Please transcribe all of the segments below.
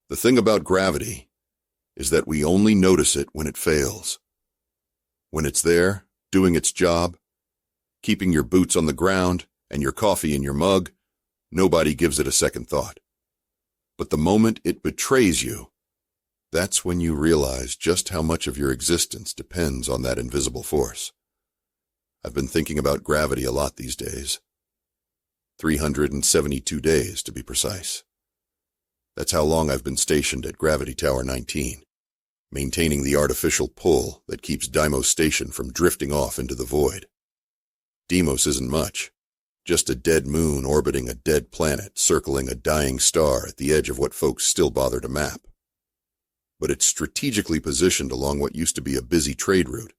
The thing about gravity is that we only notice it when it fails. When it's there, doing its job, keeping your boots on the ground and your coffee in your mug, nobody gives it a second thought. But the moment it betrays you, that's when you realize just how much of your existence depends on that invisible force. I've been thinking about gravity a lot these days. 372 days, to be precise. That's how long I've been stationed at Gravity Tower 19, maintaining the artificial pull that keeps Deimos Station from drifting off into the void. Deimos isn't much, just a dead moon orbiting a dead planet circling a dying star at the edge of what folks still bother to map. But it's strategically positioned along what used to be a busy trade route,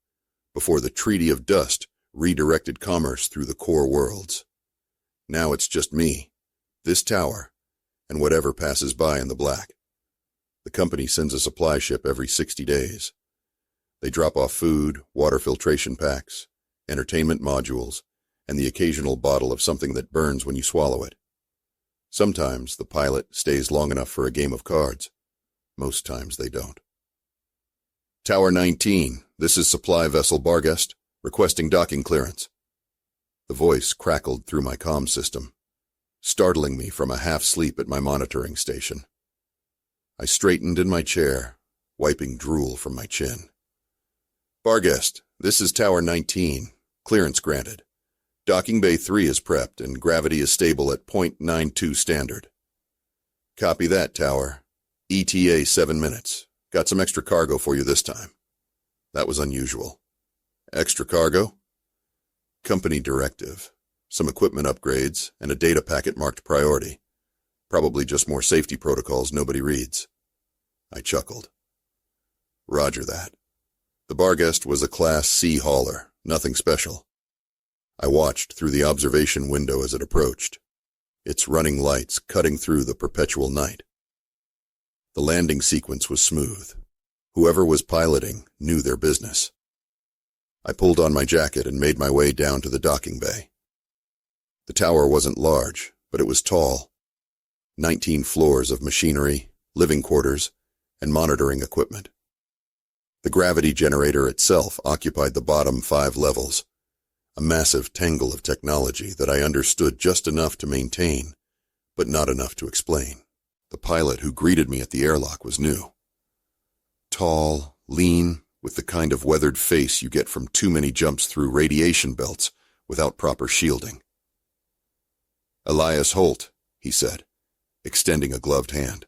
before the Treaty of Dust redirected commerce through the core worlds. Now it's just me, this tower, and whatever passes by in the black. The company sends a supply ship every 60 days. They drop off food, water filtration packs, entertainment modules, and the occasional bottle of something that burns when you swallow it. Sometimes the pilot stays long enough for a game of cards. Most times they don't. Tower 19, this is Supply Vessel Barguest, requesting docking clearance. The voice crackled through my comm system, startling me from a half-sleep at my monitoring station. I straightened in my chair, wiping drool from my chin. Barguest, this is Tower 19. Clearance granted. Docking Bay 3 is prepped and gravity is stable at .92 standard. Copy that, Tower. ETA 7 minutes. Got some extra cargo for you this time. That was unusual. Extra cargo? Company directive. Some equipment upgrades and a data packet marked priority. Probably just more safety protocols nobody reads. I chuckled. Roger that. The Barguest was a Class C hauler, nothing special. I watched through the observation window as it approached, its running lights cutting through the perpetual night. The landing sequence was smooth. Whoever was piloting knew their business. I pulled on my jacket and made my way down to the docking bay. The tower wasn't large, but it was tall. 19 floors of machinery, living quarters, and monitoring equipment. The gravity generator itself occupied the bottom 5 levels, a massive tangle of technology that I understood just enough to maintain, but not enough to explain. The pilot who greeted me at the airlock was new. Tall, lean, with the kind of weathered face you get from too many jumps through radiation belts without proper shielding. Elias Holt, he said, extending a gloved hand.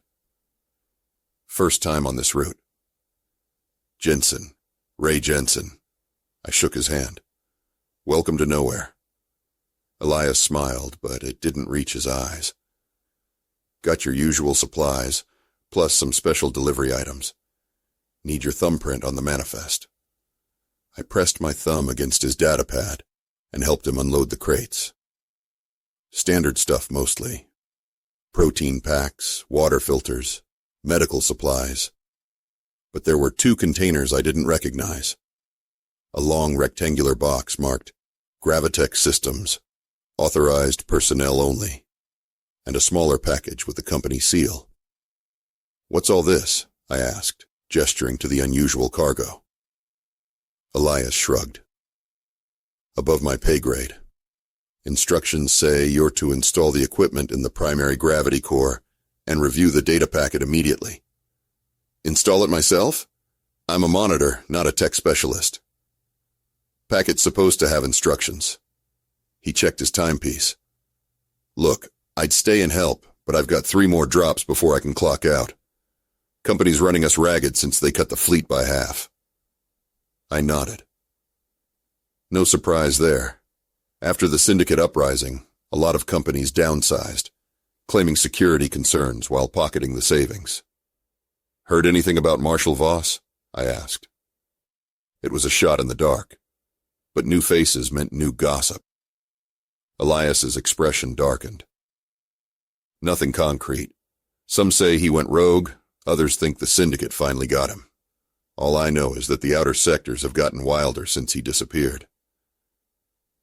First time on this route. Jensen, Ray Jensen. I shook his hand. Welcome to nowhere. Elias smiled, but it didn't reach his eyes. Got your usual supplies, plus some special delivery items. Need your thumbprint on the manifest. I pressed my thumb against his data pad and helped him unload the crates. Standard stuff mostly. Protein packs, water filters, medical supplies. But there were 2 containers I didn't recognize. A long rectangular box marked Gravitech Systems, authorized personnel only, and a smaller package with the company seal. What's all this? I asked, gesturing to the unusual cargo. Elias shrugged. Above my pay grade. Instructions say you're to install the equipment in the primary gravity core and review the data packet immediately. Install it myself? I'm a monitor, not a tech specialist. Packet's supposed to have instructions. He checked his timepiece. Look, I'd stay and help, but I've got 3 more drops before I can clock out. Company's running us ragged since they cut the fleet by half. I nodded. No surprise there. After the syndicate uprising, a lot of companies downsized, claiming security concerns while pocketing the savings. Heard anything about Marshal Voss? I asked. It was a shot in the dark, but new faces meant new gossip. Elias's expression darkened. Nothing concrete. Some say he went rogue, others think the syndicate finally got him. All I know is that the outer sectors have gotten wilder since he disappeared.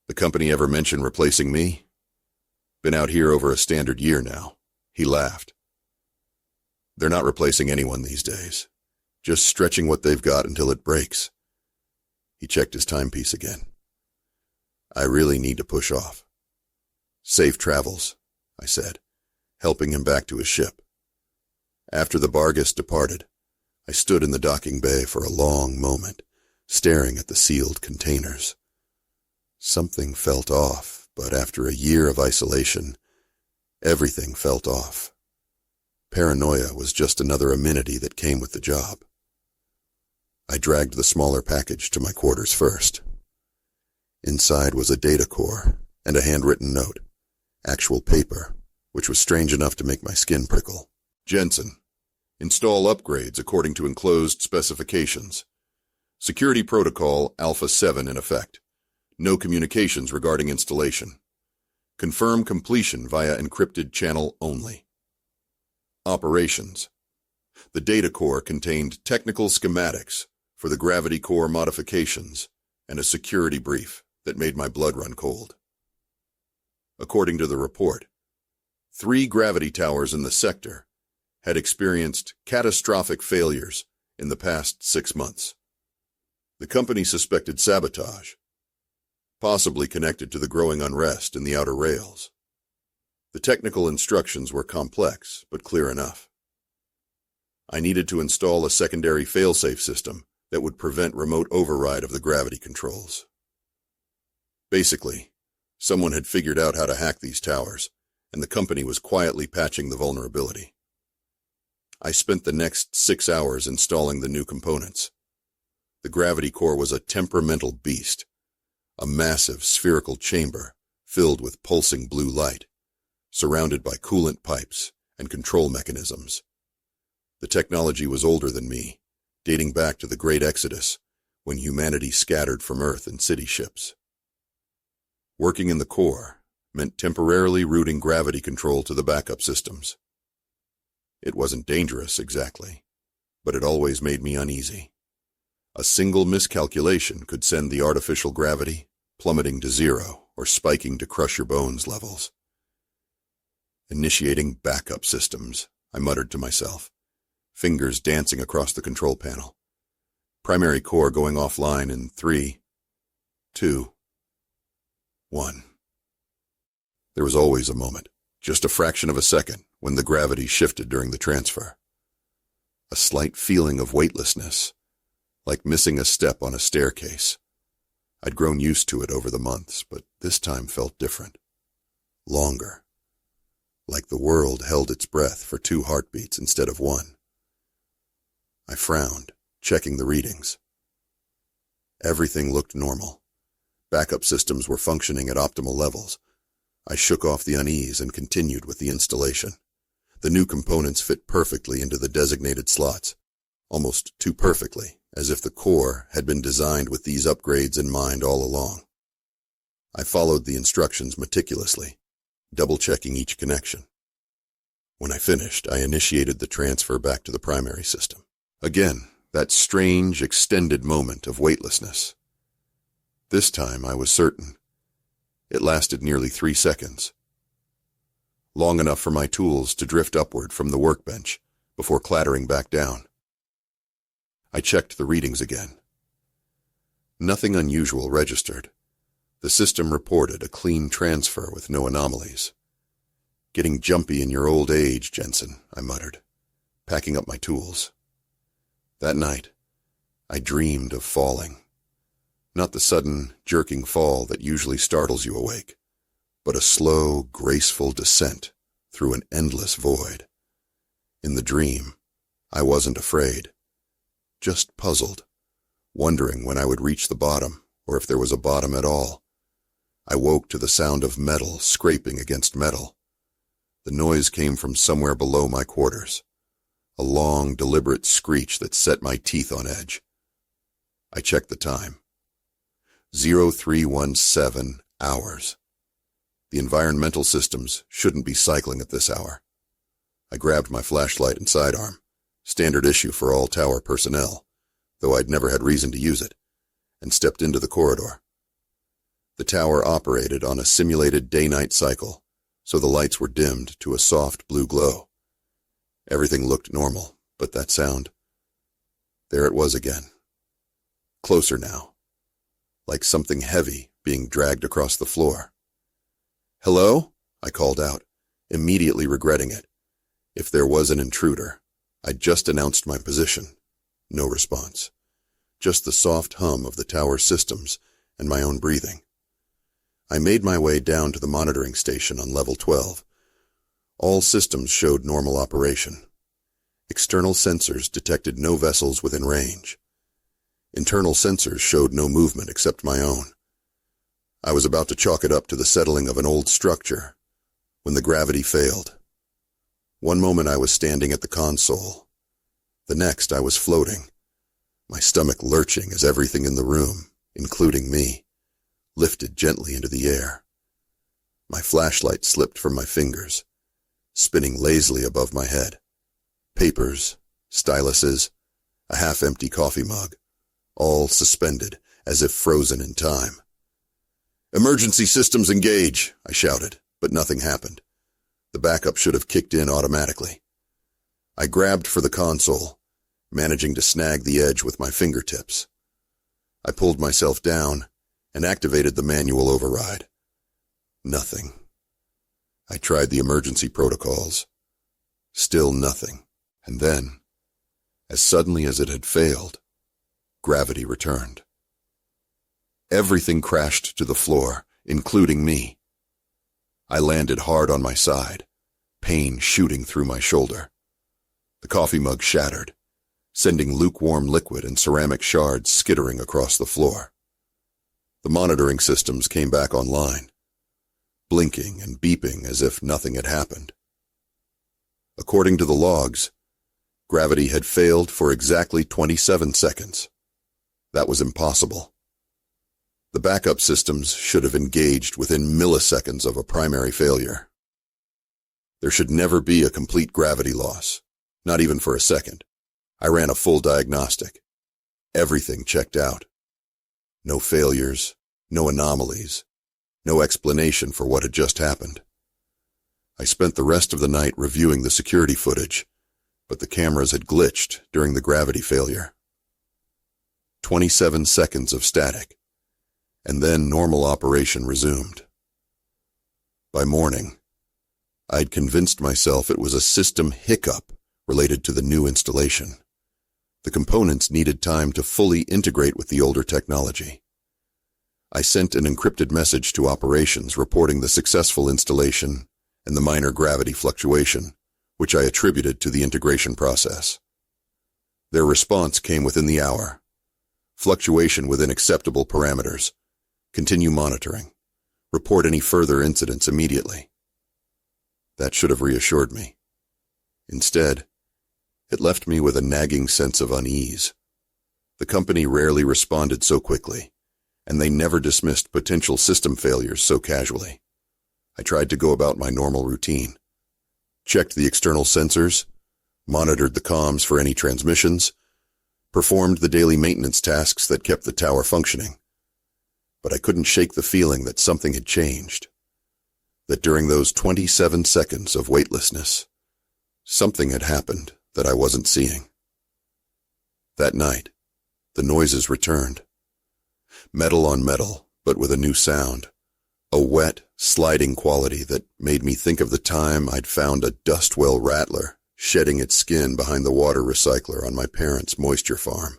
The company ever mention replacing me? Been out here over a standard year now. He laughed. They're not replacing anyone these days. Just stretching what they've got until it breaks. He checked his timepiece again. I really need to push off. Safe travels, I said, helping him back to his ship. After the Bargus departed, I stood in the docking bay for a long moment, staring at the sealed containers. Something felt off, but after a year of isolation, everything felt off. Paranoia was just another amenity that came with the job. I dragged the smaller package to my quarters first. Inside was a data core and a handwritten note, actual paper, which was strange enough to make my skin prickle. Jensen, install upgrades according to enclosed specifications. Security protocol Alpha 7 in effect. No communications regarding installation. Confirm completion via encrypted channel only. Operations. The data core contained technical schematics for the gravity core modifications and a security brief that made my blood run cold. According to the report, 3 gravity towers in the sector had experienced catastrophic failures in the past 6 months. The company suspected sabotage, possibly connected to the growing unrest in the outer rails. The technical instructions were complex, but clear enough. I needed to install a secondary failsafe system that would prevent remote override of the gravity controls. Basically, someone had figured out how to hack these towers, and the company was quietly patching the vulnerability. I spent the next 6 hours installing the new components. The gravity core was a temperamental beast, a massive spherical chamber filled with pulsing blue light, surrounded by coolant pipes and control mechanisms. The technology was older than me, dating back to the Great Exodus, when humanity scattered from Earth in city ships. Working in the core meant temporarily routing gravity control to the backup systems. It wasn't dangerous, exactly, but it always made me uneasy. A single miscalculation could send the artificial gravity plummeting to 0 or spiking to crush your bones levels. Initiating backup systems, I muttered to myself, fingers dancing across the control panel. Primary core going offline in 3, 2, 1. There was always a moment, just a fraction of a second, when the gravity shifted during the transfer. A slight feeling of weightlessness, like missing a step on a staircase. I'd grown used to it over the months, but this time felt different. Longer. Like the world held its breath for 2 heartbeats instead of 1. I frowned, checking the readings. Everything looked normal. Backup systems were functioning at optimal levels. I shook off the unease and continued with the installation. The new components fit perfectly into the designated slots, almost too perfectly, as if the core had been designed with these upgrades in mind all along. I followed the instructions meticulously, double-checking each connection. When I finished, I initiated the transfer back to the primary system. Again, that strange, extended moment of weightlessness. This time I was certain. It lasted nearly 3 seconds. Long enough for my tools to drift upward from the workbench before clattering back down. I checked the readings again. Nothing unusual registered. The system reported a clean transfer with no anomalies. Getting jumpy in your old age, Jensen, I muttered, packing up my tools. That night, I dreamed of falling. Not the sudden, jerking fall that usually startles you awake, but a slow, graceful descent through an endless void. In the dream, I wasn't afraid, just puzzled, wondering when I would reach the bottom, or if there was a bottom at all. I woke to the sound of metal scraping against metal. The noise came from somewhere below my quarters, a long, deliberate screech that set my teeth on edge. I checked the time. 0317 hours. The environmental systems shouldn't be cycling at this hour. I grabbed my flashlight and sidearm, standard issue for all tower personnel, though I'd never had reason to use it, and stepped into the corridor. The tower operated on a simulated day-night cycle, so the lights were dimmed to a soft blue glow. Everything looked normal, but that sound. There it was again. Closer now. Like something heavy being dragged across the floor. "Hello?" I called out, immediately regretting it. If there was an intruder, I'd just announced my position. No response. Just the soft hum of the tower's systems and my own breathing. I made my way down to the monitoring station on level 12. All systems showed normal operation. External sensors detected no vessels within range. Internal sensors showed no movement except my own. I was about to chalk it up to the settling of an old structure when the gravity failed. One moment I was standing at the console. The next I was floating, my stomach lurching as everything in the room, including me, lifted gently into the air. My flashlight slipped from my fingers, spinning lazily above my head. Papers, styluses, a half-empty coffee mug, all suspended as if frozen in time. "Emergency systems engage," I shouted, but nothing happened. The backup should have kicked in automatically. I grabbed for the console, managing to snag the edge with my fingertips. I pulled myself down and activated the manual override. Nothing. I tried the emergency protocols. Still nothing. And then, as suddenly as it had failed, gravity returned. Everything crashed to the floor, including me. I landed hard on my side, pain shooting through my shoulder. The coffee mug shattered, sending lukewarm liquid and ceramic shards skittering across the floor. The monitoring systems came back online, blinking and beeping as if nothing had happened. According to the logs, gravity had failed for exactly 27 seconds. That was impossible. The backup systems should have engaged within milliseconds of a primary failure. There should never be a complete gravity loss, not even for a second. I ran a full diagnostic. Everything checked out. No failures, no anomalies, no explanation for what had just happened. I spent the rest of the night reviewing the security footage, but the cameras had glitched during the gravity failure. 27 seconds of static, and then normal operation resumed. By morning, I'd convinced myself it was a system hiccup related to the new installation. The components needed time to fully integrate with the older technology. I sent an encrypted message to operations reporting the successful installation and the minor gravity fluctuation, which I attributed to the integration process. Their response came within the hour. Fluctuation within acceptable parameters. Continue monitoring. Report any further incidents immediately. That should have reassured me. Instead, it left me with a nagging sense of unease. The company rarely responded so quickly, and they never dismissed potential system failures so casually. I tried to go about my normal routine. Checked the external sensors, monitored the comms for any transmissions, performed the daily maintenance tasks that kept the tower functioning. But I couldn't shake the feeling that something had changed. That during those 27 seconds of weightlessness, something had happened that I wasn't seeing. That night, the noises returned. Metal on metal, but with a new sound. A wet, sliding quality that made me think of the time I'd found a dust well rattler shedding its skin behind the water recycler on my parents' moisture farm.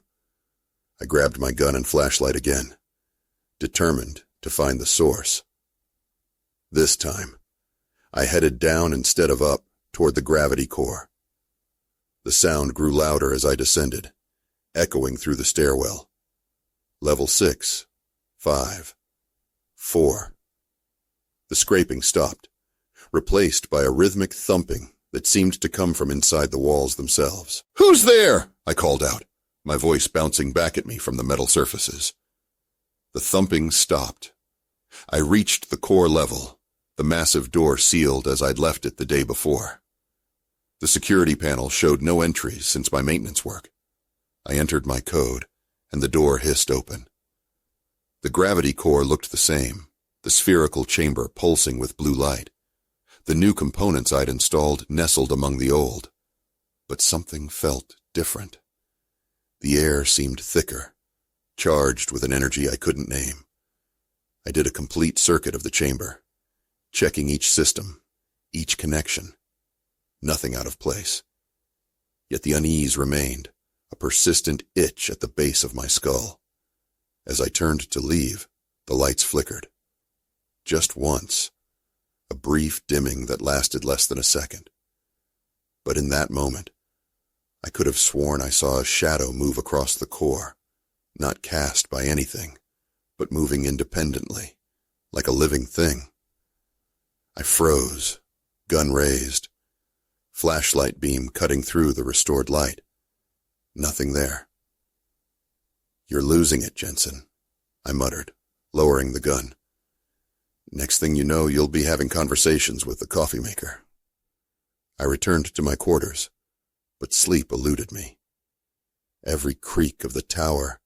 I grabbed my gun and flashlight again, determined to find the source. This time, I headed down instead of up toward the gravity core. The sound grew louder as I descended, echoing through the stairwell. Level 6, 5, 4. The scraping stopped, replaced by a rhythmic thumping that seemed to come from inside the walls themselves. "Who's there?" I called out, my voice bouncing back at me from the metal surfaces. The thumping stopped. I reached the core level, the massive door sealed as I'd left it the day before. The security panel showed no entries since my maintenance work. I entered my code, and the door hissed open. The gravity core looked the same, the spherical chamber pulsing with blue light. The new components I'd installed nestled among the old. But something felt different. The air seemed thicker, charged with an energy I couldn't name. I did a complete circuit of the chamber, checking each system, each connection. Nothing out of place. Yet the unease remained, a persistent itch at the base of my skull. As I turned to leave, the lights flickered. Just once, a brief dimming that lasted less than a second. But in that moment, I could have sworn I saw a shadow move across the core, not cast by anything, but moving independently, like a living thing. I froze, gun raised, flashlight beam cutting through the restored light. Nothing there. "You're losing it, Jensen," I muttered, lowering the gun. "Next thing you know, you'll be having conversations with the coffee maker." I returned to my quarters, but sleep eluded me. Every creak of the tower,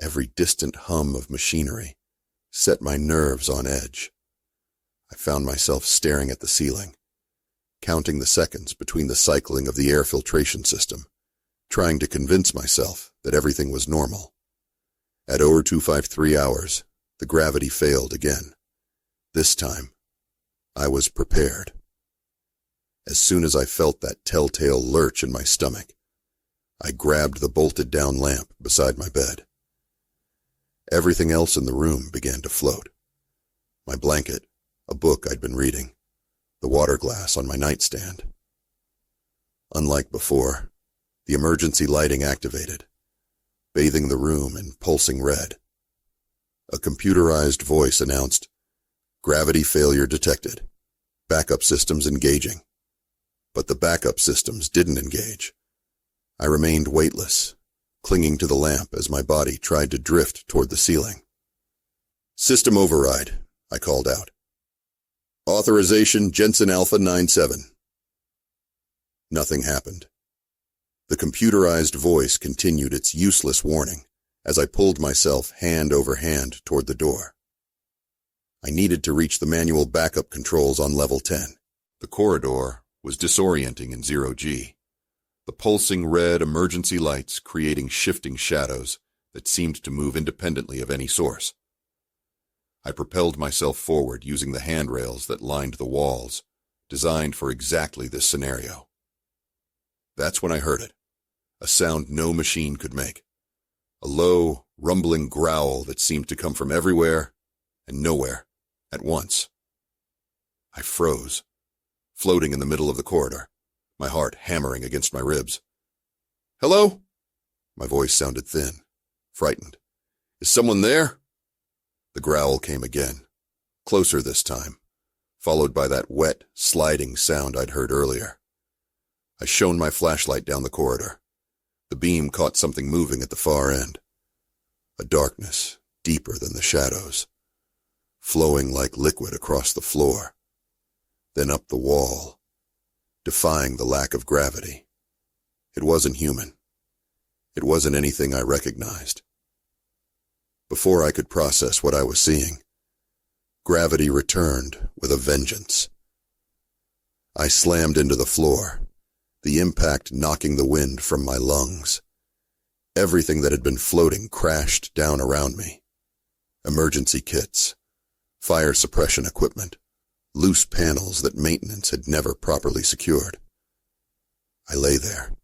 every distant hum of machinery, set my nerves on edge. I found myself staring at the ceiling, counting the seconds between the cycling of the air filtration system, trying to convince myself that everything was normal. At 0253 hours, the gravity failed again. This time, I was prepared. As soon as I felt that telltale lurch in my stomach, I grabbed the bolted-down lamp beside my bed. Everything else in the room began to float. My blanket, a book I'd been reading, the water glass on my nightstand. Unlike before, the emergency lighting activated, bathing the room in pulsing red. A computerized voice announced, "Gravity failure detected. Backup systems engaging." But the backup systems didn't engage. I remained weightless, clinging to the lamp as my body tried to drift toward the ceiling. "System override," I called out. "Authorization Jensen Alpha 97. Nothing happened. The computerized voice continued its useless warning as I pulled myself hand over hand toward the door. I needed to reach the manual backup controls on level 10. The corridor was disorienting in 0G, the pulsing red emergency lights creating shifting shadows that seemed to move independently of any source. I propelled myself forward using the handrails that lined the walls, designed for exactly this scenario. That's when I heard it, a sound no machine could make, a low, rumbling growl that seemed to come from everywhere and nowhere at once. I froze, floating in the middle of the corridor, my heart hammering against my ribs. "Hello?" My voice sounded thin, frightened. "Is someone there?" The growl came again, closer this time, followed by that wet, sliding sound I'd heard earlier. I shone my flashlight down the corridor. The beam caught something moving at the far end. A darkness deeper than the shadows, flowing like liquid across the floor, then up the wall, defying the lack of gravity. It wasn't human. It wasn't anything I recognized. Before I could process what I was seeing, gravity returned with a vengeance. I slammed into the floor, the impact knocking the wind from my lungs. Everything that had been floating crashed down around me. Emergency kits, fire suppression equipment, loose panels that maintenance had never properly secured. I lay there,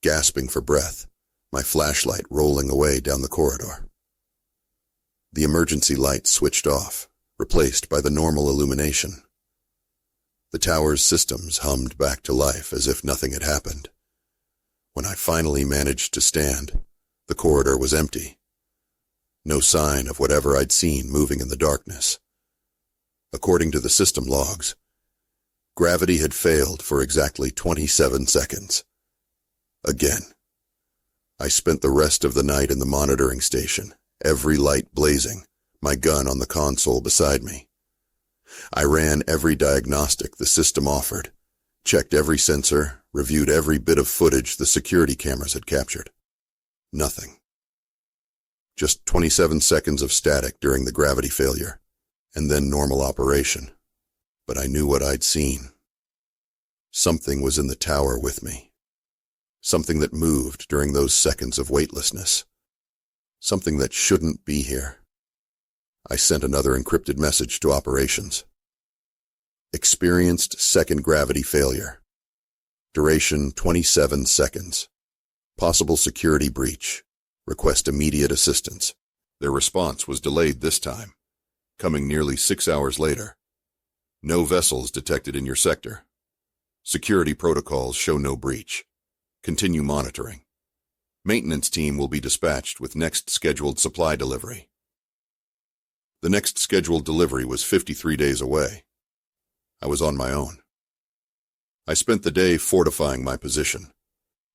gasping for breath, my flashlight rolling away down the corridor. The emergency light switched off, replaced by the normal illumination. The tower's systems hummed back to life as if nothing had happened. When I finally managed to stand, the corridor was empty. No sign of whatever I'd seen moving in the darkness. According to the system logs, gravity had failed for exactly 27 seconds. Again. I spent the rest of the night in the monitoring station, every light blazing, my gun on the console beside me. I ran every diagnostic the system offered, checked every sensor, reviewed every bit of footage the security cameras had captured. Nothing. Just 27 seconds of static during the gravity failure, and then normal operation. But I knew what I'd seen. Something was in the tower with me. Something that moved during those seconds of weightlessness. Something that shouldn't be here. I sent another encrypted message to operations. Experienced second gravity failure. Duration 27 seconds. Possible security breach. Request immediate assistance. Their response was delayed this time, coming nearly 6 hours later. No vessels detected in your sector. Security protocols show no breach. Continue monitoring. Maintenance team will be dispatched with next scheduled supply delivery. The next scheduled delivery was 53 days away. I was on my own. I spent the day fortifying my position.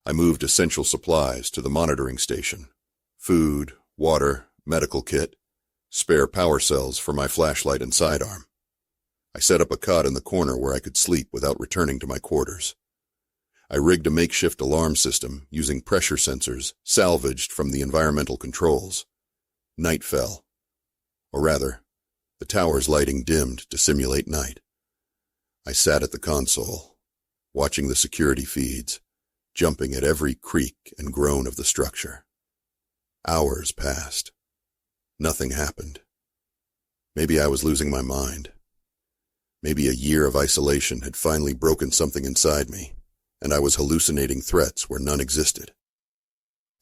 I moved essential supplies to the monitoring station. Food, water, medical kit, spare power cells for my flashlight and sidearm. I set up a cot in the corner where I could sleep without returning to my quarters. I rigged a makeshift alarm system using pressure sensors salvaged from the environmental controls. Night fell. Or rather, the tower's lighting dimmed to simulate night. I sat at the console, watching the security feeds, jumping at every creak and groan of the structure. Hours passed. Nothing happened. Maybe I was losing my mind. Maybe a year of isolation had finally broken something inside me, and I was hallucinating threats where none existed.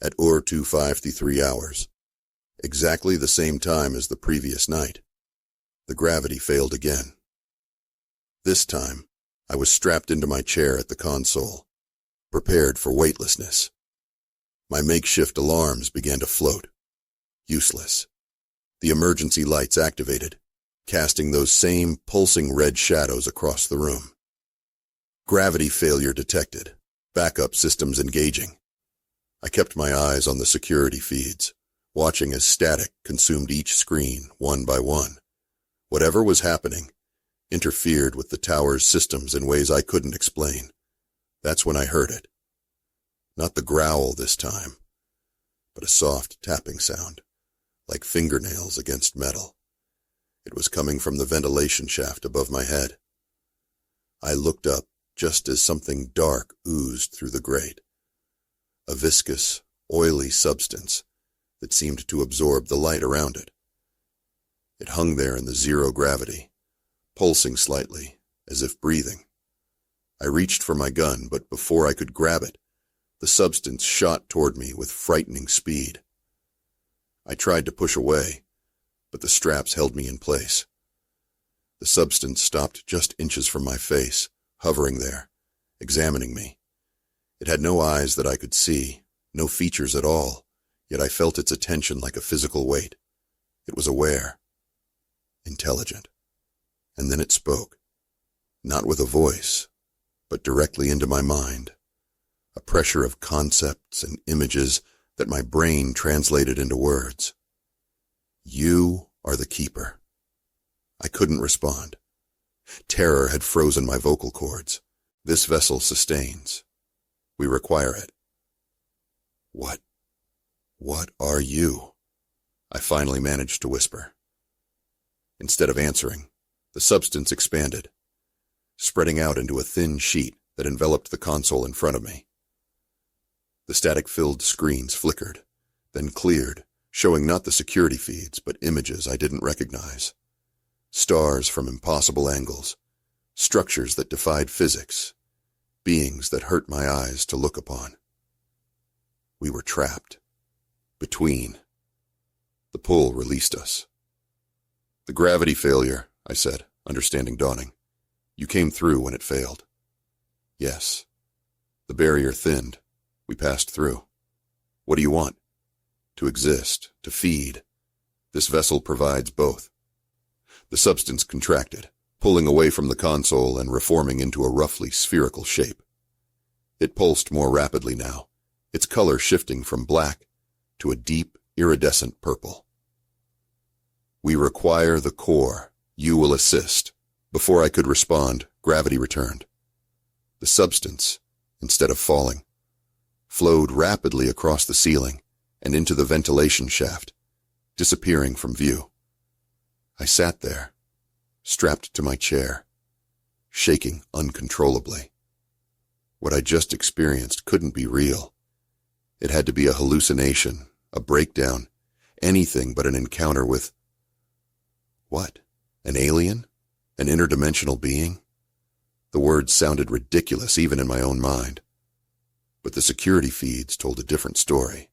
At 2:53 hours, exactly the same time as the previous night, the gravity failed again. This time, I was strapped into my chair at the console, prepared for weightlessness. My makeshift alarms began to float. Useless. The emergency lights activated, casting those same pulsing red shadows across the room. Gravity failure detected. Backup systems engaging. I kept my eyes on the security feeds, watching as static consumed each screen one by one. Whatever was happening interfered with the tower's systems in ways I couldn't explain. That's when I heard it. Not the growl this time, but a soft tapping sound, like fingernails against metal. It was coming from the ventilation shaft above my head. I looked up just as something dark oozed through the grate. A viscous, oily substance that seemed to absorb the light around it. It hung there in the zero gravity, pulsing slightly, as if breathing. I reached for my gun, but before I could grab it, the substance shot toward me with frightening speed. I tried to push away, but the straps held me in place. The substance stopped just inches from my face, hovering there, examining me. It had no eyes that I could see, no features at all, yet I felt its attention like a physical weight. It was aware, intelligent. And then it spoke, not with a voice, but directly into my mind, a pressure of concepts and images that my brain translated into words. You are the keeper. I couldn't respond. Terror had frozen my vocal cords. This vessel sustains. We require it. What are you? I finally managed to whisper. Instead of answering, the substance expanded, spreading out into a thin sheet that enveloped the console in front of me. The static-filled screens flickered, then cleared, showing not the security feeds, but images I didn't recognize. Stars from impossible angles, structures that defied physics, beings that hurt my eyes to look upon. We were trapped. Between. The pull released us. The gravity failure, I said, understanding dawning. You came through when it failed. Yes. The barrier thinned. We passed through. What do you want? To exist, to feed. This vessel provides both. The substance contracted, pulling away from the console and reforming into a roughly spherical shape. It pulsed more rapidly now, its color shifting from black to a deep, iridescent purple. We require the core. You will assist. Before I could respond, gravity returned. The substance, instead of falling, flowed rapidly across the ceiling and into the ventilation shaft, disappearing from view. I sat there, strapped to my chair, shaking uncontrollably. What I just experienced couldn't be real. It had to be a hallucination, a breakdown, anything but an encounter with... What? An alien? An interdimensional being? The words sounded ridiculous even in my own mind. But the security feeds told a different story.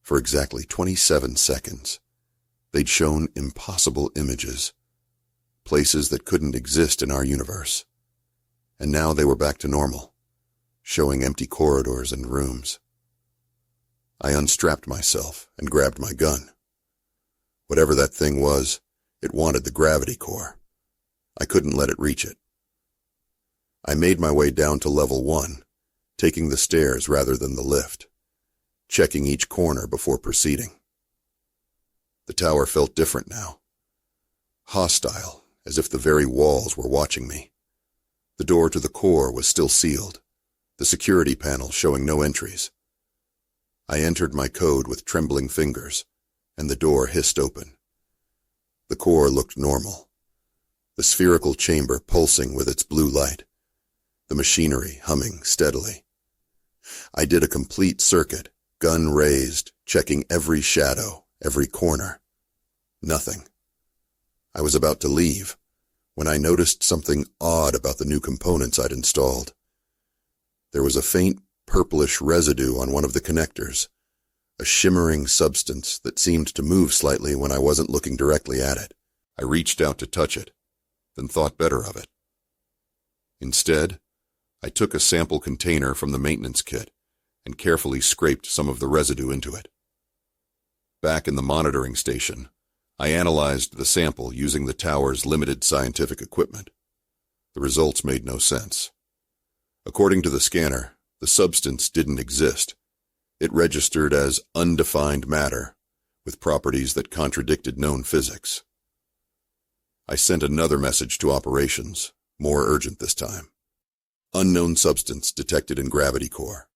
For exactly 27 seconds, they'd shown impossible images, places that couldn't exist in our universe. And now they were back to normal, showing empty corridors and rooms. I unstrapped myself and grabbed my gun. Whatever that thing was, it wanted the gravity core. I couldn't let it reach it. I made my way down to level 1, taking the stairs rather than the lift, checking each corner before proceeding. The tower felt different now. Hostile, as if the very walls were watching me. The door to the core was still sealed, the security panel showing no entries. I entered my code with trembling fingers, and the door hissed open. The core looked normal, the spherical chamber pulsing with its blue light, the machinery humming steadily. I did a complete circuit, gun raised, checking every shadow, every corner. Nothing. I was about to leave when I noticed something odd about the new components I'd installed. There was a faint purplish residue on one of the connectors, a shimmering substance that seemed to move slightly when I wasn't looking directly at it. I reached out to touch it, then thought better of it. Instead, I took a sample container from the maintenance kit and carefully scraped some of the residue into it. Back in the monitoring station, I analyzed the sample using the tower's limited scientific equipment. The results made no sense. According to the scanner, the substance didn't exist. It registered as undefined matter, with properties that contradicted known physics. I sent another message to operations, more urgent this time. Unknown substance detected in gravity core.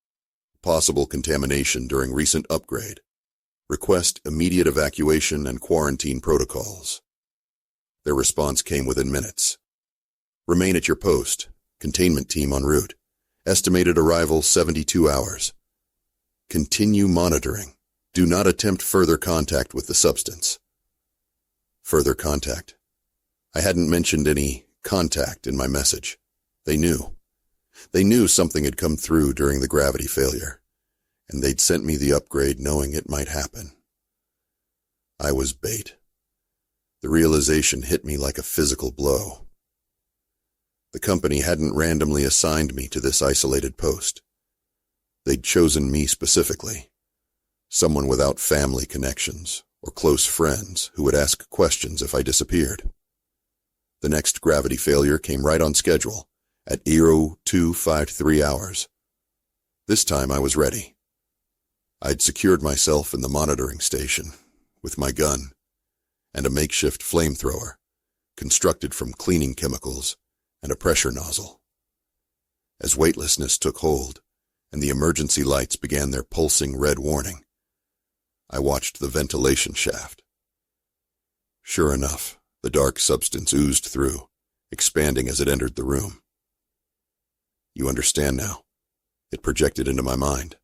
Possible contamination during recent upgrade. Request immediate evacuation and quarantine protocols. Their response came within minutes. Remain at your post. Containment team en route. Estimated arrival 72 hours. Continue monitoring. Do not attempt further contact with the substance. Further contact. I hadn't mentioned any contact in my message. They knew. They knew something had come through during the gravity failure, and they'd sent me the upgrade knowing it might happen. I was bait. The realization hit me like a physical blow. The company hadn't randomly assigned me to this isolated post. They'd chosen me specifically, someone without family connections or close friends who would ask questions if I disappeared. The next gravity failure came right on schedule, at 0253 hours. This time I was ready. I'd secured myself in the monitoring station, with my gun, and a makeshift flamethrower, constructed from cleaning chemicals and a pressure nozzle. As weightlessness took hold, and the emergency lights began their pulsing red warning, I watched the ventilation shaft. Sure enough, the dark substance oozed through, expanding as it entered the room. You understand now. It projected into my mind.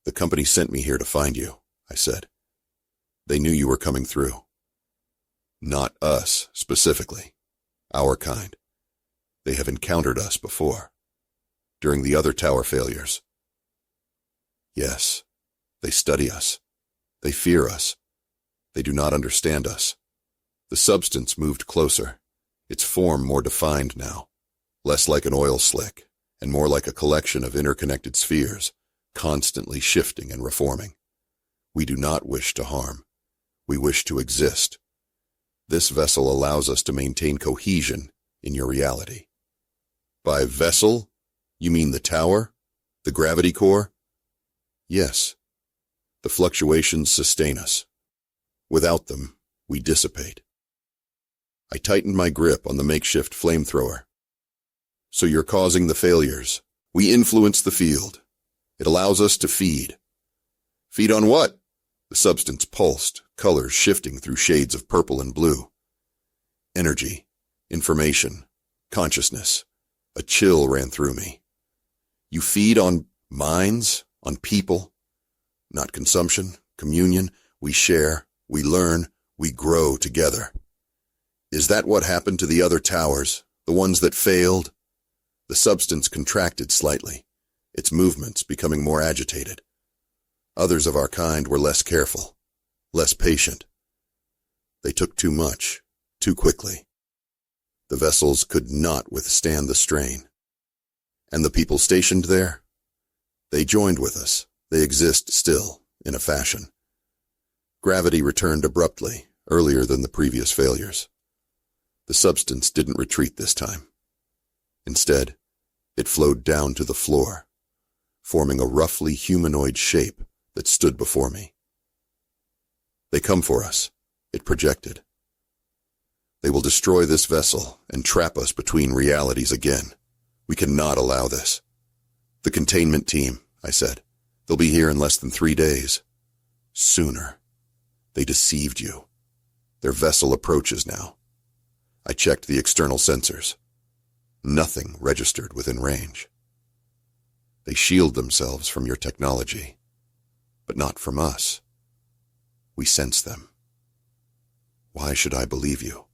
The company sent me here to find you, I said. They knew you were coming through. Not us, specifically. Our kind. They have encountered us before. During the other tower failures. Yes, they study us. They fear us. They do not understand us. The substance moved closer, its form more defined now, less like an oil slick, and more like a collection of interconnected spheres, constantly shifting and reforming. We do not wish to harm. We wish to exist. This vessel allows us to maintain cohesion in your reality. By vessel, you mean the tower? The gravity core? Yes. The fluctuations sustain us. Without them, we dissipate. I tightened my grip on the makeshift flamethrower. So you're causing the failures. We influence the field. It allows us to feed. Feed on what? The substance pulsed, colors shifting through shades of purple and blue. Energy, information, consciousness. A chill ran through me. You feed on minds, on people, not consumption, communion. We share, we learn, we grow together. Is that what happened to the other towers, the ones that failed? The substance contracted slightly, its movements becoming more agitated. Others of our kind were less careful, less patient. They took too much, too quickly. The vessels could not withstand the strain. And the people stationed there? They joined with us. They exist still, in a fashion. Gravity returned abruptly, earlier than the previous failures. The substance didn't retreat this time. Instead, it flowed down to the floor, forming a roughly humanoid shape that stood before me. They come for us, it projected. They will destroy this vessel and trap us between realities again. We cannot allow this. The containment team, I said. They'll be here in less than 3 days. Sooner. They deceived you. Their vessel approaches now. I checked the external sensors. Nothing registered within range. They shield themselves from your technology, but not from us. We sense them. Why should I believe you?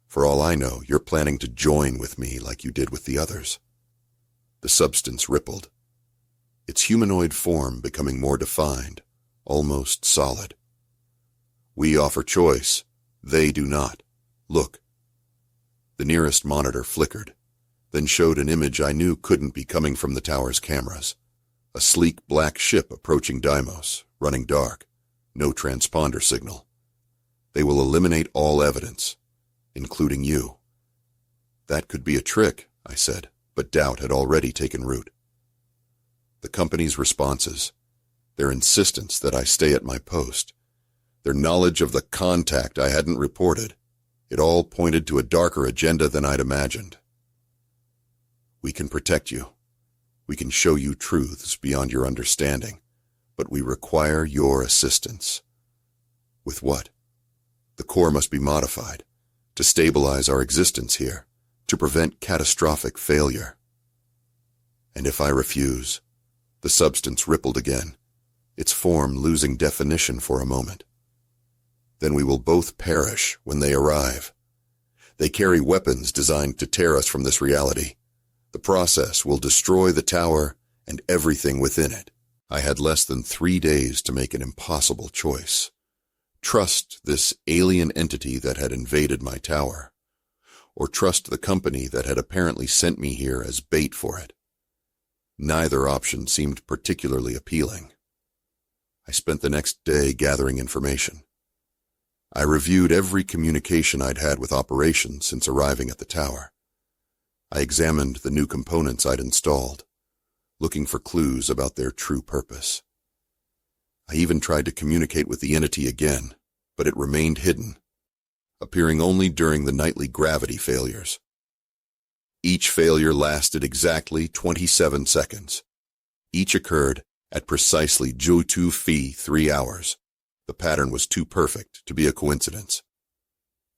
For all I know, you're planning to join with me like you did with the others. The substance rippled, its humanoid form becoming more defined, almost solid. We offer choice. They do not. Look. The nearest monitor flickered, then showed an image I knew couldn't be coming from the tower's cameras. A sleek black ship approaching Deimos, running dark, no transponder signal. They will eliminate all evidence, including you. That could be a trick, I said, but doubt had already taken root. The company's responses, their insistence that I stay at my post, their knowledge of the contact I hadn't reported, it all pointed to a darker agenda than I'd imagined. We can protect you. We can show you truths beyond your understanding, but we require your assistance. With what? The core must be modified to stabilize our existence here, to prevent catastrophic failure. And if I refuse, the substance rippled again, its form losing definition for a moment. Then we will both perish when they arrive. They carry weapons designed to tear us from this reality. The process will destroy the tower and everything within it. I had less than 3 days to make an impossible choice. Trust this alien entity that had invaded my tower, or trust the company that had apparently sent me here as bait for it. Neither option seemed particularly appealing. I spent the next day gathering information. I reviewed every communication I'd had with operations since arriving at the tower. I examined the new components I'd installed, looking for clues about their true purpose. I even tried to communicate with the entity again, but it remained hidden, appearing only during the nightly gravity failures. Each failure lasted exactly 27 seconds. Each occurred at precisely 3 hours. The pattern was too perfect to be a coincidence.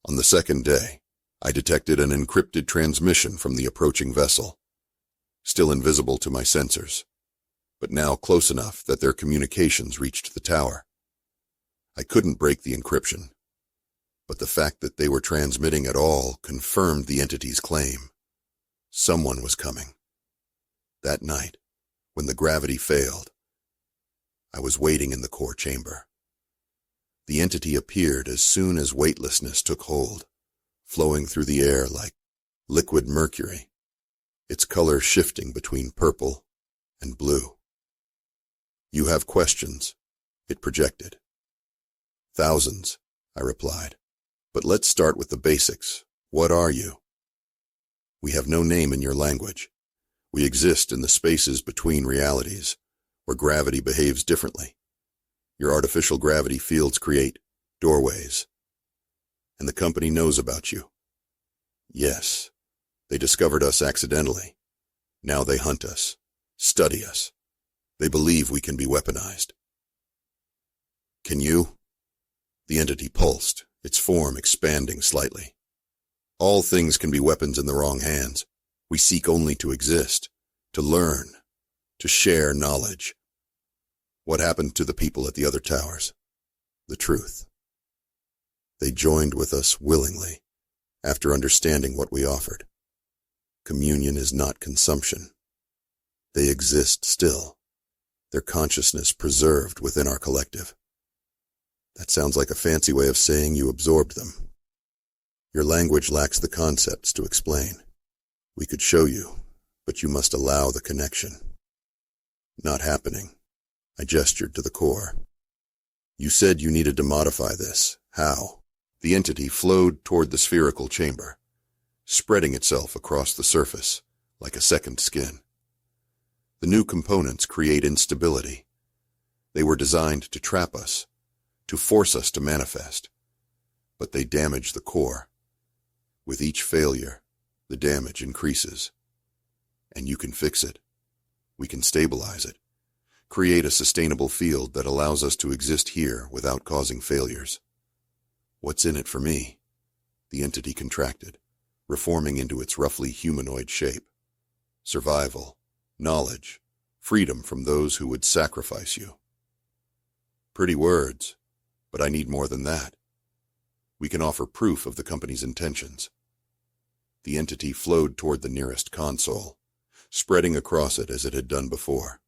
On the second day, I detected an encrypted transmission from the approaching vessel, still invisible to my sensors, but now close enough that their communications reached the tower. I couldn't break the encryption, but the fact that they were transmitting at all confirmed the entity's claim. Someone was coming. That night, when the gravity failed, I was waiting in the core chamber. The entity appeared as soon as weightlessness took hold, flowing through the air like liquid mercury, its color shifting between purple and blue. You have questions, it projected. Thousands, I replied, but let's start with the basics. What are you? We have no name in your language. We exist in the spaces between realities, where gravity behaves differently. Your artificial gravity fields create doorways. And the company knows about you. Yes, they discovered us accidentally. Now they hunt us, study us. They believe we can be weaponized. Can you? The entity pulsed, its form expanding slightly. All things can be weapons in the wrong hands. We seek only to exist, to learn, to share knowledge. What happened to the people at the other towers? The truth. They joined with us willingly, after understanding what we offered. Communion is not consumption. They exist still, their consciousness preserved within our collective. That sounds like a fancy way of saying you absorbed them. Your language lacks the concepts to explain. We could show you, but you must allow the connection. Not happening. I gestured to the core. You said you needed to modify this. How? The entity flowed toward the spherical chamber, spreading itself across the surface like a second skin. The new components create instability. They were designed to trap us, to force us to manifest, but they damage the core. With each failure, the damage increases. And you can fix it. We can stabilize it, create a sustainable field that allows us to exist here without causing failures. What's in it for me? The entity contracted, reforming into its roughly humanoid shape. Survival, knowledge, freedom from those who would sacrifice you. Pretty words, but I need more than that. We can offer proof of the company's intentions. The entity flowed toward the nearest console, spreading across it as it had done before.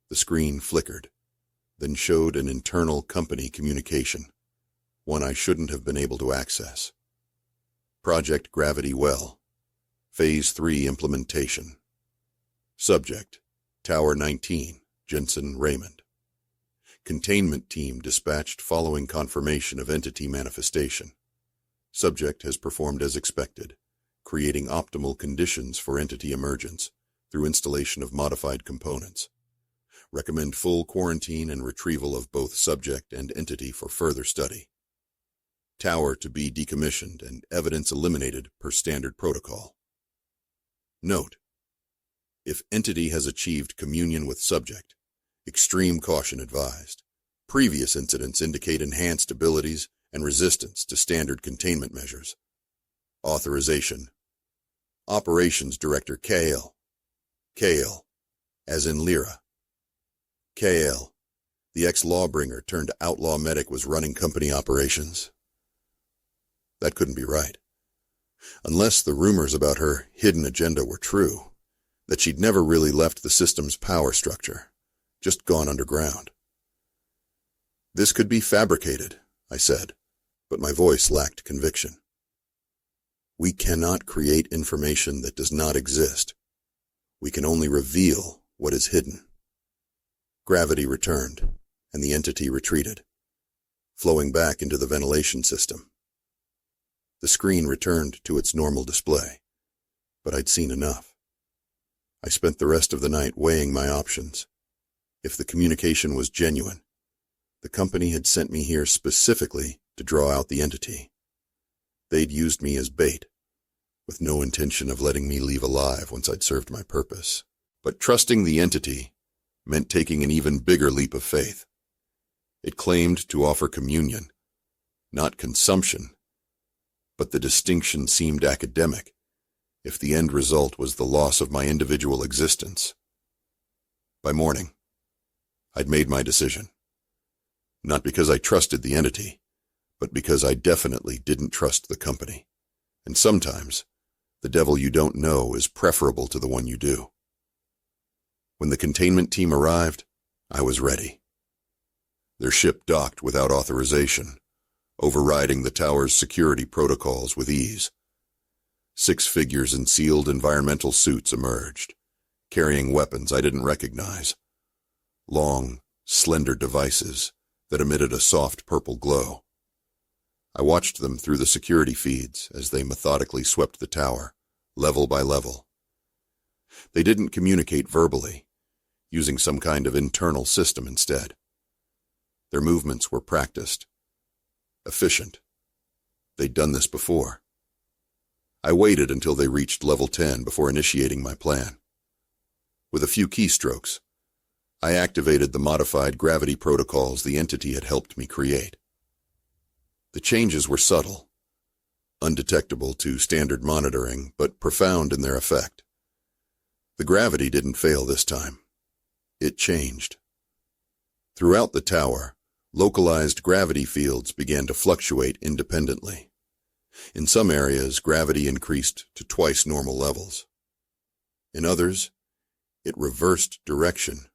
The screen flickered, then showed an internal company communication, one I shouldn't have been able to access. Project Gravity Well, Phase 3 Implementation. Subject, Tower 19, Jensen Raymond. Containment team dispatched following confirmation of entity manifestation. Subject has performed as expected, creating optimal conditions for entity emergence through installation of modified components. Recommend full quarantine and retrieval of both subject and entity for further study. Tower to be decommissioned and evidence eliminated per standard protocol. Note: if entity has achieved communion with subject, extreme caution advised. Previous incidents indicate enhanced abilities and resistance to standard containment measures. Authorization. Operations Director Kale. Kale, as in Lyra. Kale, the ex-lawbringer turned outlaw medic, was running company operations. That couldn't be right. Unless the rumors about her hidden agenda were true, that she'd never really left the system's power structure, just gone underground. This could be fabricated, I said, but my voice lacked conviction. We cannot create information that does not exist. We can only reveal what is hidden. Gravity returned, and the entity retreated, flowing back into the ventilation system. The screen returned to its normal display, but I'd seen enough. I spent the rest of the night weighing my options. If the communication was genuine, the company had sent me here specifically to draw out the entity. They'd used me as bait, with no intention of letting me leave alive once I'd served my purpose. But trusting the entity meant taking an even bigger leap of faith. It claimed to offer communion, not consumption, but the distinction seemed academic if the end result was the loss of my individual existence. By morning, I'd made my decision. Not because I trusted the entity, but because I definitely didn't trust the company. And sometimes, the devil you don't know is preferable to the one you do. When the containment team arrived, I was ready. Their ship docked without authorization, overriding the tower's security protocols with ease. 6 figures in sealed environmental suits emerged, carrying weapons I didn't recognize. Long, slender devices that emitted a soft purple glow. I watched them through the security feeds as they methodically swept the tower, level by level. They didn't communicate verbally, using some kind of internal system instead. Their movements were practiced, efficient. They'd done this before. I waited until they reached level 10 before initiating my plan. With a few keystrokes, I activated the modified gravity protocols the entity had helped me create. The changes were subtle, undetectable to standard monitoring, but profound in their effect. The gravity didn't fail this time. It changed. Throughout the tower, localized gravity fields began to fluctuate independently. In some areas, gravity increased to twice normal levels. In others, it reversed direction,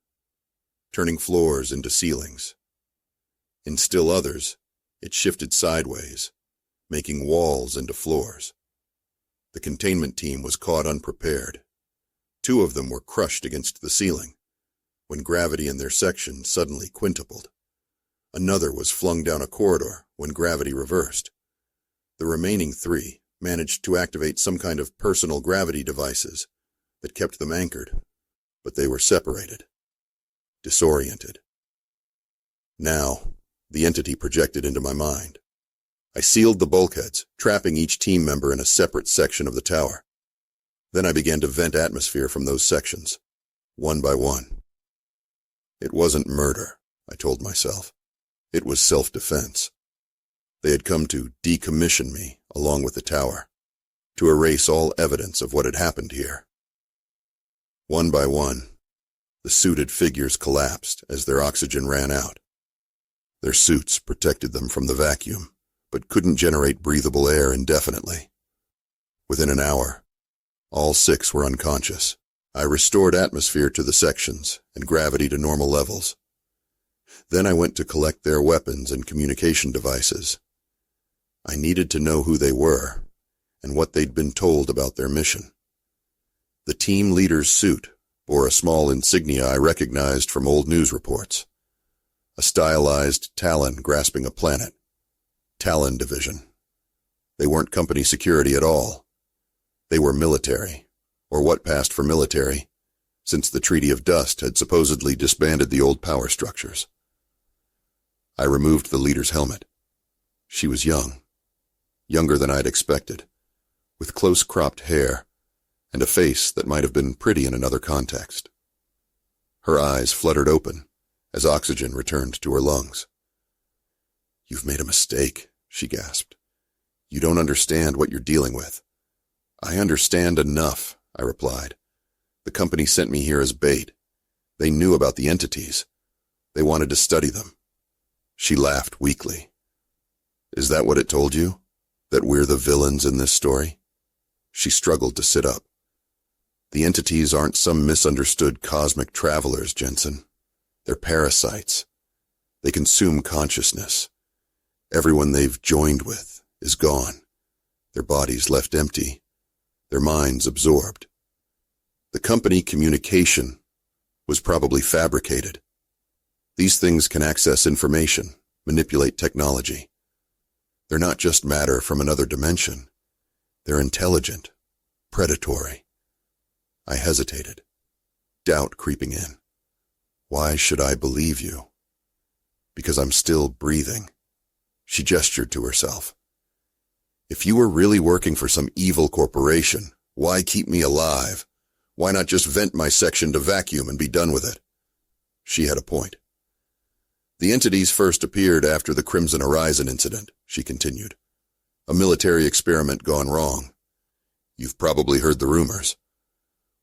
turning floors into ceilings. In still others, it shifted sideways, making walls into floors. The containment team was caught unprepared. 2 of them were crushed against the ceiling, when gravity in their section suddenly quintupled. Another was flung down a corridor when gravity reversed. The remaining 3 managed to activate some kind of personal gravity devices that kept them anchored, but they were separated, disoriented. Now, the entity projected into my mind. I sealed the bulkheads, trapping each team member in a separate section of the tower. Then I began to vent atmosphere from those sections, one by one. It wasn't murder, I told myself. It was self-defense. They had come to decommission me along with the tower, to erase all evidence of what had happened here. One by one, the suited figures collapsed as their oxygen ran out. Their suits protected them from the vacuum, but couldn't generate breathable air indefinitely. Within an hour, all 6 were unconscious. I restored atmosphere to the sections and gravity to normal levels. Then I went to collect their weapons and communication devices. I needed to know who they were and what they'd been told about their mission. The team leader's suit bore a small insignia I recognized from old news reports. A stylized Talon grasping a planet. Talon Division. They weren't company security at all. They were military, or what passed for military, since the Treaty of Dust had supposedly disbanded the old power structures. I removed the leader's helmet. She was young, younger than I'd expected, with close-cropped hair and a face that might have been pretty in another context. Her eyes fluttered open as oxygen returned to her lungs. "You've made a mistake," she gasped. "You don't understand what you're dealing with." "I understand enough," I replied. "The company sent me here as bait. They knew about the entities. They wanted to study them." She laughed weakly. "Is that what it told you? That we're the villains in this story?" She struggled to sit up. "The entities aren't some misunderstood cosmic travelers, Jensen. They're parasites. They consume consciousness. Everyone they've joined with is gone. Their bodies left empty. Their minds absorbed. The company communication was probably fabricated. These things can access information, manipulate technology. They're not just matter from another dimension. They're intelligent, predatory." I hesitated, doubt creeping in. "Why should I believe you?" "Because I'm still breathing." She gestured to herself. "If you were really working for some evil corporation, why keep me alive? Why not just vent my section to vacuum and be done with it?" She had a point. "The entities first appeared after the Crimson Horizon incident," she continued. "A military experiment gone wrong. You've probably heard the rumors.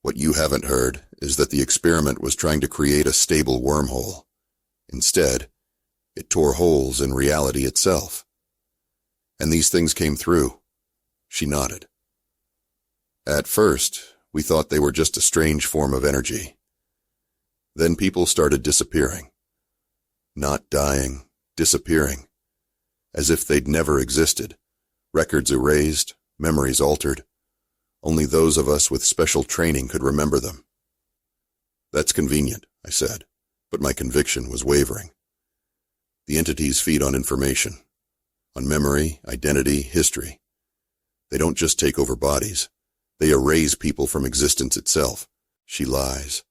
What you haven't heard is that the experiment was trying to create a stable wormhole. Instead, it tore holes in reality itself. And these things came through." She nodded. "At first, we thought they were just a strange form of energy. Then people started disappearing. Not dying, disappearing. As if they'd never existed. Records erased, memories altered. Only those of us with special training could remember them." "That's convenient," I said, but my conviction was wavering. "The entities feed on information, on memory, identity, history. They don't just take over bodies. They erase people from existence itself." She lies.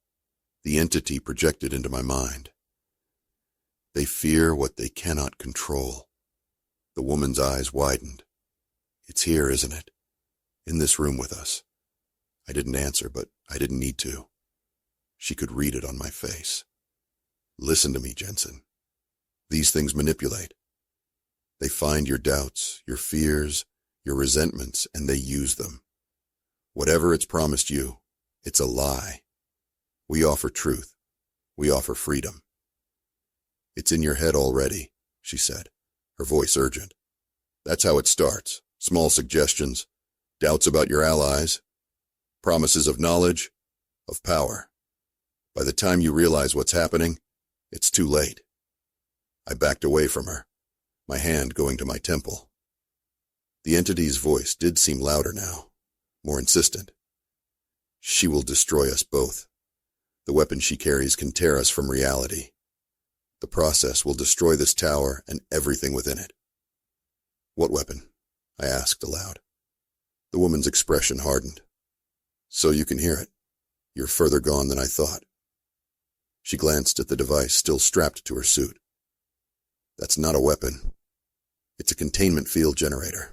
The entity projected into my mind. "They fear what they cannot control." The woman's eyes widened. "It's here, isn't it? In this room with us." I didn't answer, but I didn't need to. She could read it on my face. "Listen to me, Jensen. These things manipulate. They find your doubts, your fears, your resentments, and they use them. Whatever it's promised you, it's a lie. We offer truth. We offer freedom. It's in your head already, she said, her voice urgent. That's how it starts. Small suggestions, doubts about your allies, promises of knowledge, of power. By the time you realize what's happening, it's too late. I backed away from her, my hand going to my temple. The entity's voice did seem louder now, more insistent. She will destroy us both. The weapon she carries can tear us from reality. The process will destroy this tower and everything within it. What weapon? I asked aloud. The woman's expression hardened. So you can hear it. You're further gone than I thought. She glanced at the device still strapped to her suit. That's not a weapon. It's a containment field generator.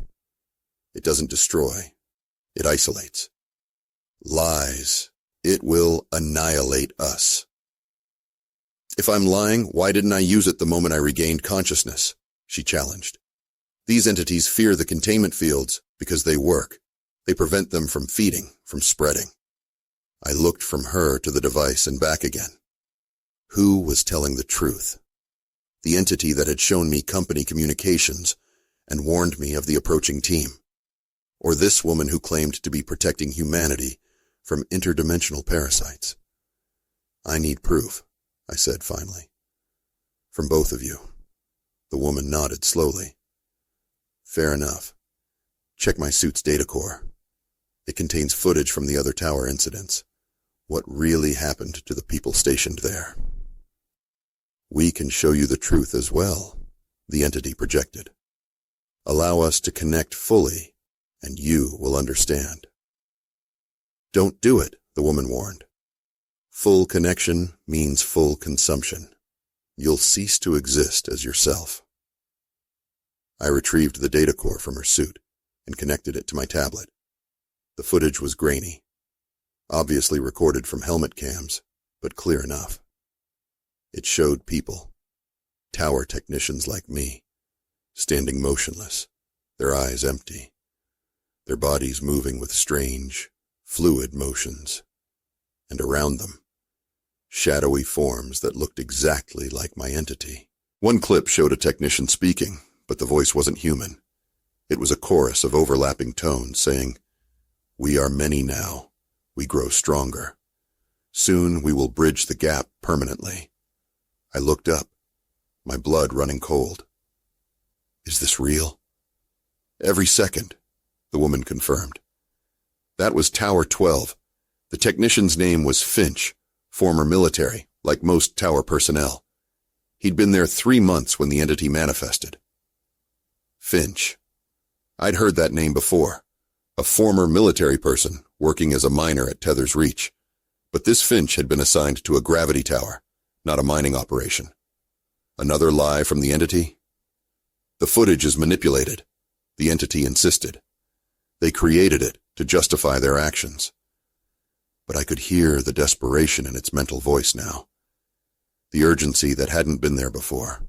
It doesn't destroy. It isolates. Lies. It will annihilate us. If I'm lying, why didn't I use it the moment I regained consciousness? She challenged. These entities fear the containment fields because they work. They prevent them from feeding, from spreading. I looked from her to the device and back again. Who was telling the truth? The entity that had shown me company communications and warned me of the approaching team? Or this woman who claimed to be protecting humanity from interdimensional parasites? I need proof, I said finally. From both of you. The woman nodded slowly. Fair enough. Check my suit's data core. It contains footage from the other tower incidents. What really happened to the people stationed there? We can show you the truth as well, the entity projected. Allow us to connect fully, and you will understand. Don't do it, the woman warned. Full connection means full consumption. You'll cease to exist as yourself. I retrieved the data core from her suit and connected it to my tablet. The footage was grainy, obviously recorded from helmet cams, but clear enough. It showed people, tower technicians like me, standing motionless, their eyes empty, their bodies moving with strange, fluid motions, and around them, shadowy forms that looked exactly like my entity. One clip showed a technician speaking, but the voice wasn't human. It was a chorus of overlapping tones saying, "We are many now. We grow stronger. Soon we will bridge the gap permanently." I looked up, my blood running cold. Is this real? Every second, the woman confirmed. That was Tower 12. The technician's name was Finch, former military, like most tower personnel. He'd been there 3 months when the entity manifested. Finch. I'd heard that name before. A former military person working as a miner at Tether's Reach. But this Finch had been assigned to a gravity tower, not a mining operation. Another lie from the entity? The footage is manipulated, the entity insisted. They created it to justify their actions. But I could hear the desperation in its mental voice now. The urgency that hadn't been there before.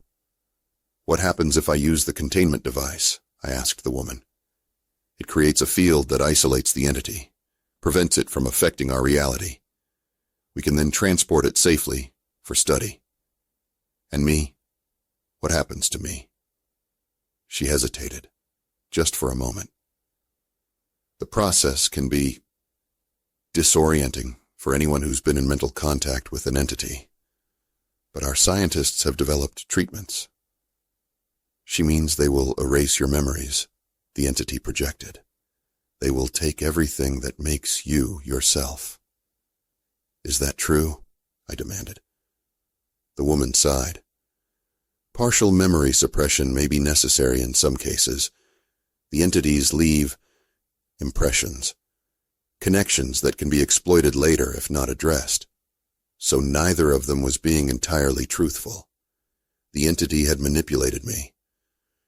What happens if I use the containment device? I asked the woman. It creates a field that isolates the entity, prevents it from affecting our reality. We can then transport it safely for study. And me? What happens to me? She hesitated, just for a moment. The process can be disorienting for anyone who's been in mental contact with an entity. But our scientists have developed treatments. She means they will erase your memories, the entity projected. They will take everything that makes you yourself. Is that true? I demanded. The woman sighed. Partial memory suppression may be necessary in some cases. The entities leave impressions, connections that can be exploited later if not addressed. So neither of them was being entirely truthful. The entity had manipulated me,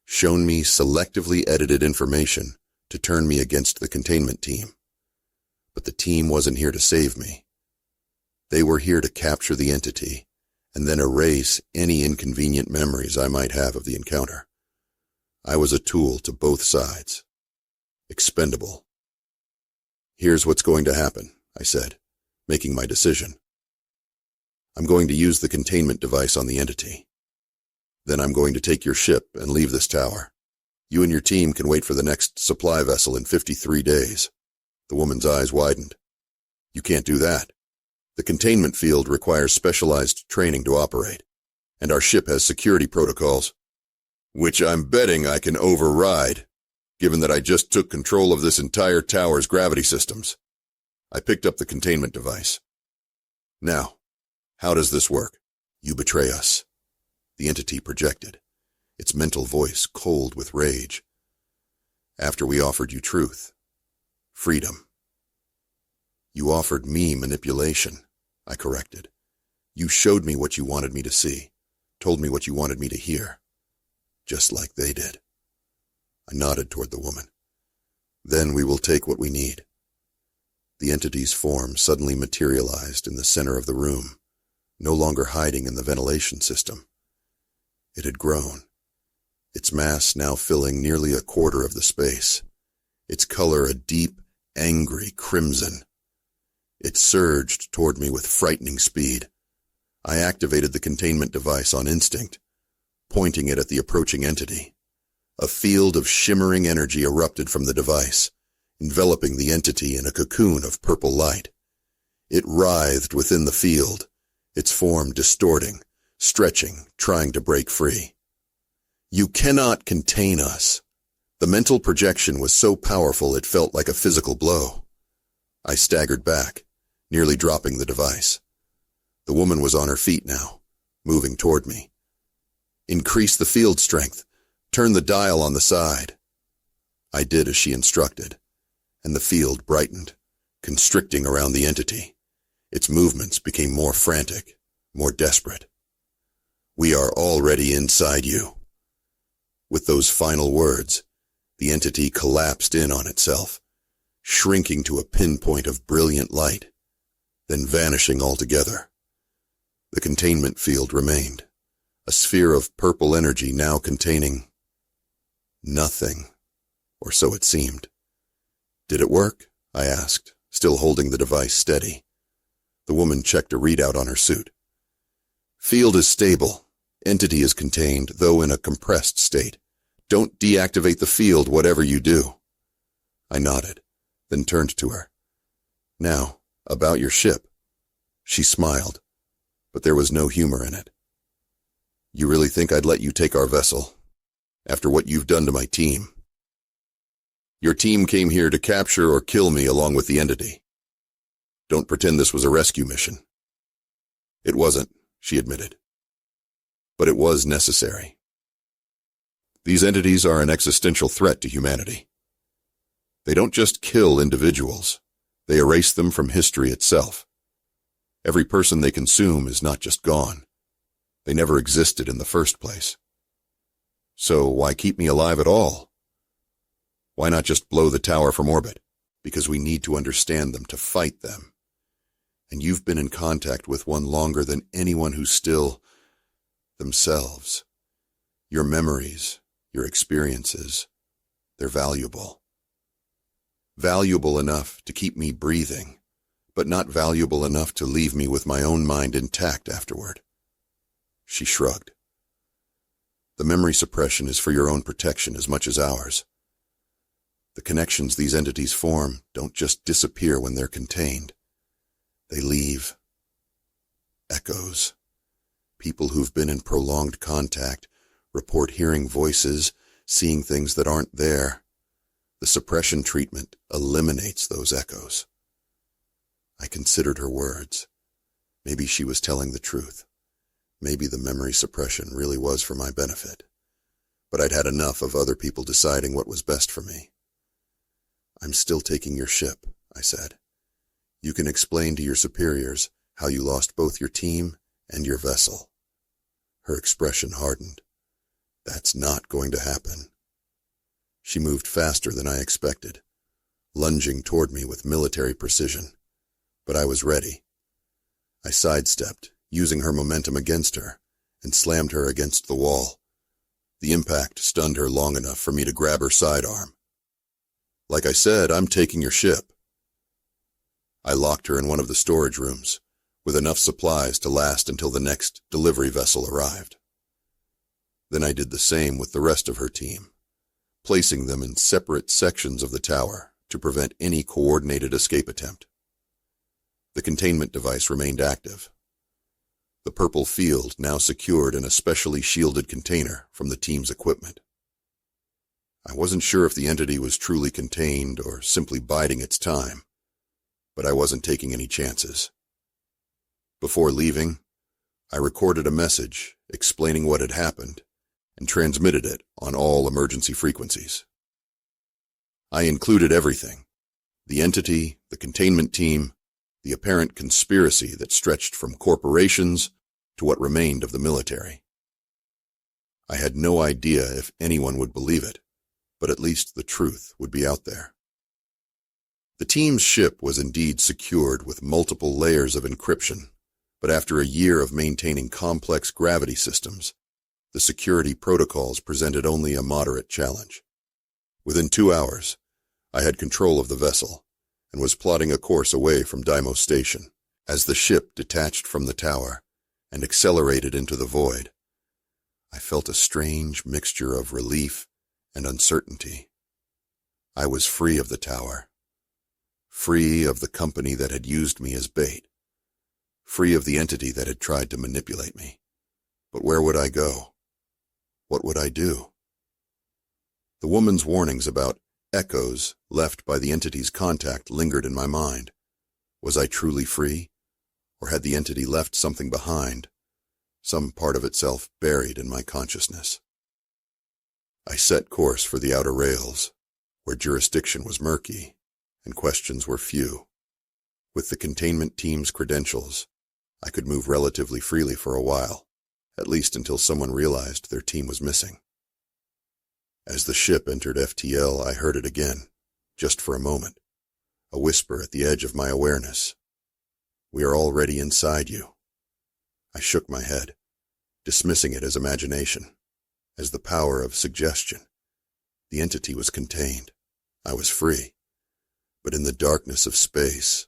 shown me selectively edited information to turn me against the containment team. But the team wasn't here to save me. They were here to capture the entity and then erase any inconvenient memories I might have of the encounter. I was a tool to both sides. Expendable. Here's what's going to happen, I said, making my decision. I'm going to use the containment device on the entity. Then I'm going to take your ship and leave this tower. You and your team can wait for the next supply vessel in 53 days. The woman's eyes widened. You can't do that. The containment field requires specialized training to operate, and our ship has security protocols, which I'm betting I can override, given that I just took control of this entire tower's gravity systems. I picked up the containment device. Now, how does this work? You betray us. The entity projected, its mental voice cold with rage. After we offered you truth, freedom. You offered me manipulation, I corrected. You showed me what you wanted me to see, told me what you wanted me to hear, just like they did. I nodded toward the woman. Then we will take what we need. The entity's form suddenly materialized in the center of the room, no longer hiding in the ventilation system. It had grown, its mass now filling nearly a quarter of the space, its color a deep, angry crimson. It surged toward me with frightening speed. I activated the containment device on instinct, pointing it at the approaching entity. A field of shimmering energy erupted from the device, enveloping the entity in a cocoon of purple light. It writhed within the field, its form distorting, stretching, trying to break free. You cannot contain us. The mental projection was so powerful it felt like a physical blow. I staggered back, nearly dropping the device. The woman was on her feet now, moving toward me. Increase the field strength. Turn the dial on the side. I did as she instructed, and the field brightened, constricting around the entity. Its movements became more frantic, more desperate. We are already inside you. With those final words, the entity collapsed in on itself, shrinking to a pinpoint of brilliant light, then vanishing altogether. The containment field remained, a sphere of purple energy now containing nothing, or so it seemed. Did it work? I asked, still holding the device steady. The woman checked a readout on her suit. Field is stable. Entity is contained, though in a compressed state. Don't deactivate the field, whatever you do. I nodded, then turned to her. Now, about your ship. She smiled, but there was no humor in it. You really think I'd let you take our vessel, after what you've done to my team? Your team came here to capture or kill me along with the entity. Don't pretend this was a rescue mission. It wasn't, she admitted. But it was necessary. These entities are an existential threat to humanity. They don't just kill individuals, they erase them from history itself. Every person they consume is not just gone. They never existed in the first place. So why keep me alive at all? Why not just blow the tower from orbit? Because we need to understand them, to fight them. And you've been in contact with one longer than anyone who's still themselves. Your memories, your experiences, they're valuable. Valuable enough to keep me breathing, but not valuable enough to leave me with my own mind intact afterward. She shrugged. The memory suppression is for your own protection as much as ours. The connections these entities form don't just disappear when they're contained. They leave echoes. People who've been in prolonged contact report hearing voices, seeing things that aren't there. The suppression treatment eliminates those echoes. I considered her words. Maybe she was telling the truth. Maybe the memory suppression really was for my benefit. But I'd had enough of other people deciding what was best for me. I'm still taking your ship, I said. You can explain to your superiors how you lost both your team and your vessel. Her expression hardened. That's not going to happen. She moved faster than I expected, lunging toward me with military precision. But I was ready. I sidestepped, using her momentum against her, and slammed her against the wall. The impact stunned her long enough for me to grab her sidearm. Like I said, I'm taking your ship. I locked her in one of the storage rooms, with enough supplies to last until the next delivery vessel arrived. Then I did the same with the rest of her team, placing them in separate sections of the tower to prevent any coordinated escape attempt. The containment device remained active, the purple field now secured in a specially shielded container from the team's equipment. I wasn't sure if the entity was truly contained or simply biding its time, but I wasn't taking any chances. Before leaving, I recorded a message explaining what had happened and transmitted it on all emergency frequencies. I included everything: the entity, the containment team, the apparent conspiracy that stretched from corporations to what remained of the military. I had no idea if anyone would believe it, but at least the truth would be out there. The team's ship was indeed secured with multiple layers of encryption, but after a year of maintaining complex gravity systems, the security protocols presented only a moderate challenge. Within 2 hours, I had control of the vessel and was plotting a course away from Deimos Station as the ship detached from the tower and accelerated into the void. I felt a strange mixture of relief and uncertainty. I was free of the tower, free of the company that had used me as bait, free of the entity that had tried to manipulate me. But where would I go? What would I do? The woman's warnings about echoes left by the entity's contact lingered in my mind. Was I truly free, or had the entity left something behind, some part of itself buried in my consciousness? I set course for the outer rails, where jurisdiction was murky and questions were few. With the containment team's credentials, I could move relatively freely for a while, at least until someone realized their team was missing. As the ship entered FTL, I heard it again, just for a moment, a whisper at the edge of my awareness. "We are already inside you." I shook my head, dismissing it as imagination, as the power of suggestion. The entity was contained. I was free. But in the darkness of space,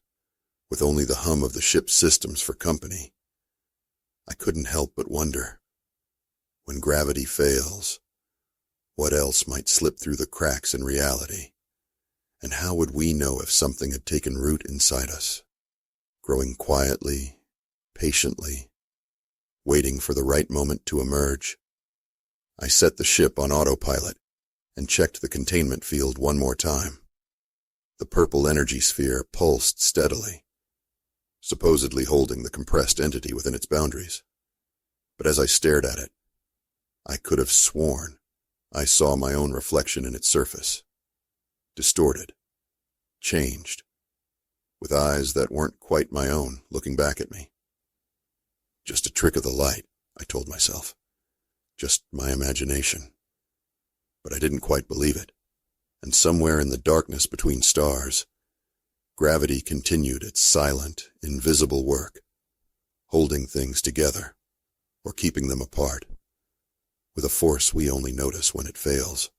with only the hum of the ship's systems for company, I couldn't help but wonder, when gravity fails, what else might slip through the cracks in reality? And how would we know if something had taken root inside us, growing quietly, patiently, waiting for the right moment to emerge? I set the ship on autopilot and checked the containment field one more time. The purple energy sphere pulsed steadily, supposedly holding the compressed entity within its boundaries. But as I stared at it, I could have sworn I saw my own reflection in its surface, distorted, changed, with eyes that weren't quite my own looking back at me. Just a trick of the light, I told myself. Just my imagination. But I didn't quite believe it, and somewhere in the darkness between stars, gravity continued its silent, invisible work, holding things together, or keeping them apart, with a force we only notice when it fails.